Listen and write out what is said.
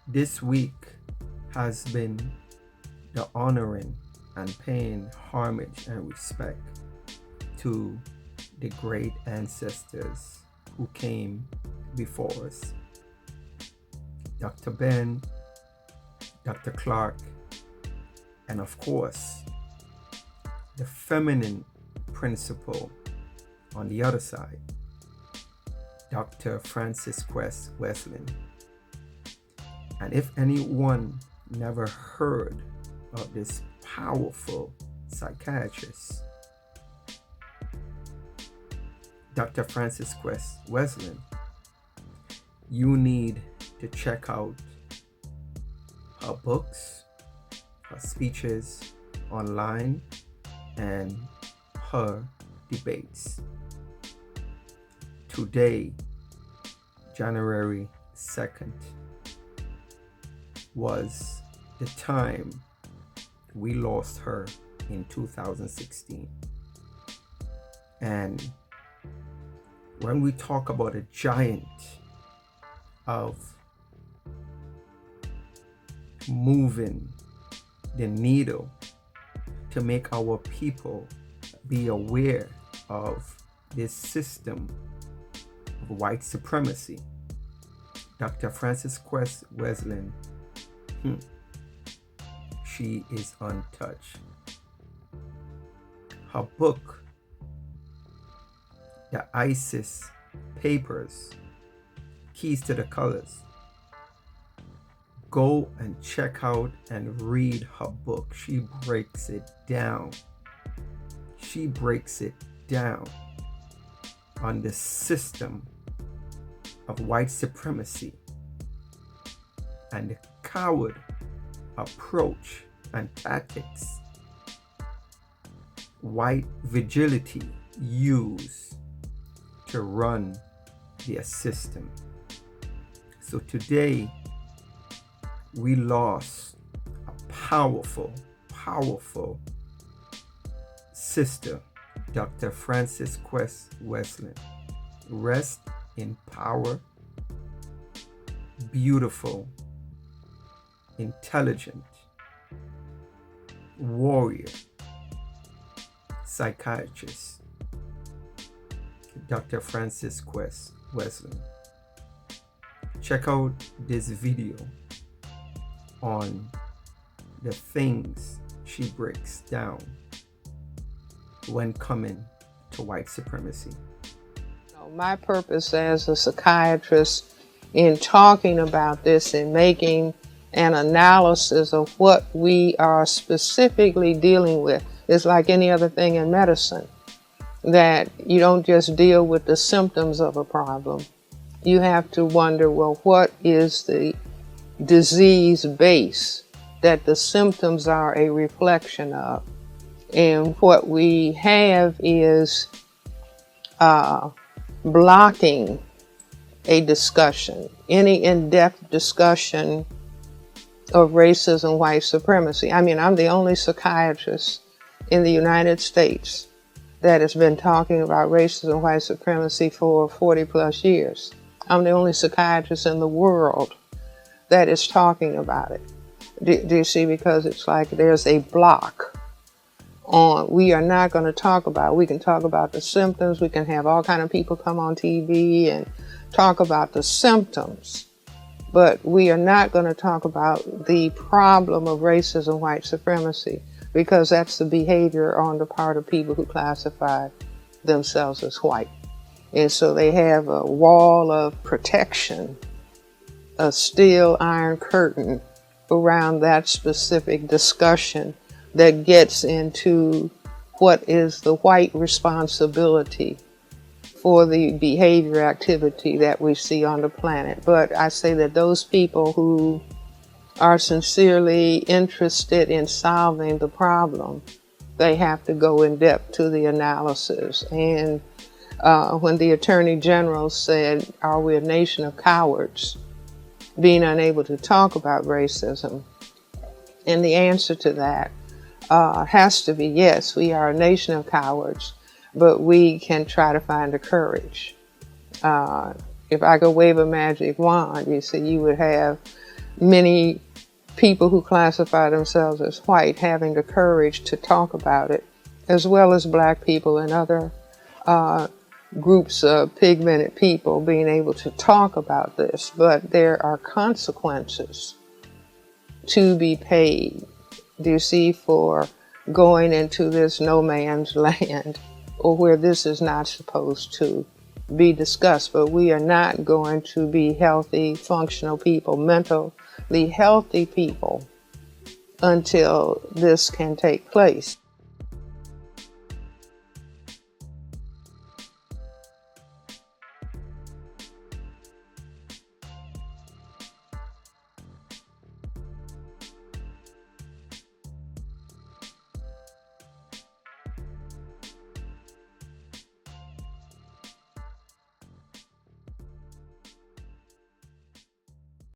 This week has been the honoring and paying homage and respect to the great ancestors who came before us. Dr. Ben, Dr. Clark, and of course, the feminine principle on the other side, Dr. Cress Welsing. And if anyone never heard of this powerful psychiatrist, Dr. Cress Welsing, you need to check out her books, her speeches online, and her debates. Today, January 2nd, was the time we lost her in 2016. And when we talk about a giant of moving the needle to make our people be aware of this system of white supremacy, Dr. Cress Welsing, she is untouched. Her book, The ISIS Papers, Keys to the Colors. Go and check out and read her book. She breaks it down. She breaks it down on the system of white supremacy and the coward approach and tactics white vigility use to run their system. So today we lost a powerful sister, Dr. Cress Welsing. Rest in power, beautiful, intelligent, warrior, psychiatrist, Dr. Cress Welsing. Check out this video on the things she breaks down when coming to white supremacy. My purpose as a psychiatrist in talking about this and making an analysis of what we are specifically dealing with is like any other thing in medicine, that you don't just deal with the symptoms of a problem. You have to wonder, well, what is the disease base that the symptoms are a reflection of? And what we have is blocking a discussion, any in-depth discussion of racism, white supremacy. I mean, I'm the only psychiatrist in the United States that has been talking about racism, white supremacy for 40 plus years. I'm the only psychiatrist in the world that is talking about it. Do you see? Because it's like there's a block on, we are not going to talk about it. We can talk about the symptoms. We can have all kind of people come on TV and talk about the symptoms, but we are not going to talk about the problem of racism, white supremacy, because that's the behavior on the part of people who classify themselves as white. And so they have a wall of protection, a steel iron curtain around that specific discussion that gets into what is the white responsibility for the behavior activity that we see on the planet. But I say that those people who are sincerely interested in solving the problem, they have to go in depth to the analysis. And when the Attorney General said, are we a nation of cowards, being unable to talk about racism? And the answer to that has to be yes, we are a nation of cowards, but we can try to find the courage. If I could wave a magic wand, you see, you would have many people who classify themselves as white having the courage to talk about it, as well as black people and other groups of pigmented people being able to talk about this. But there are consequences to be paid, do you see, for going into this no man's land, or where this is not supposed to be discussed. But we are not going to be healthy, functional people, mentally healthy people, until this can take place.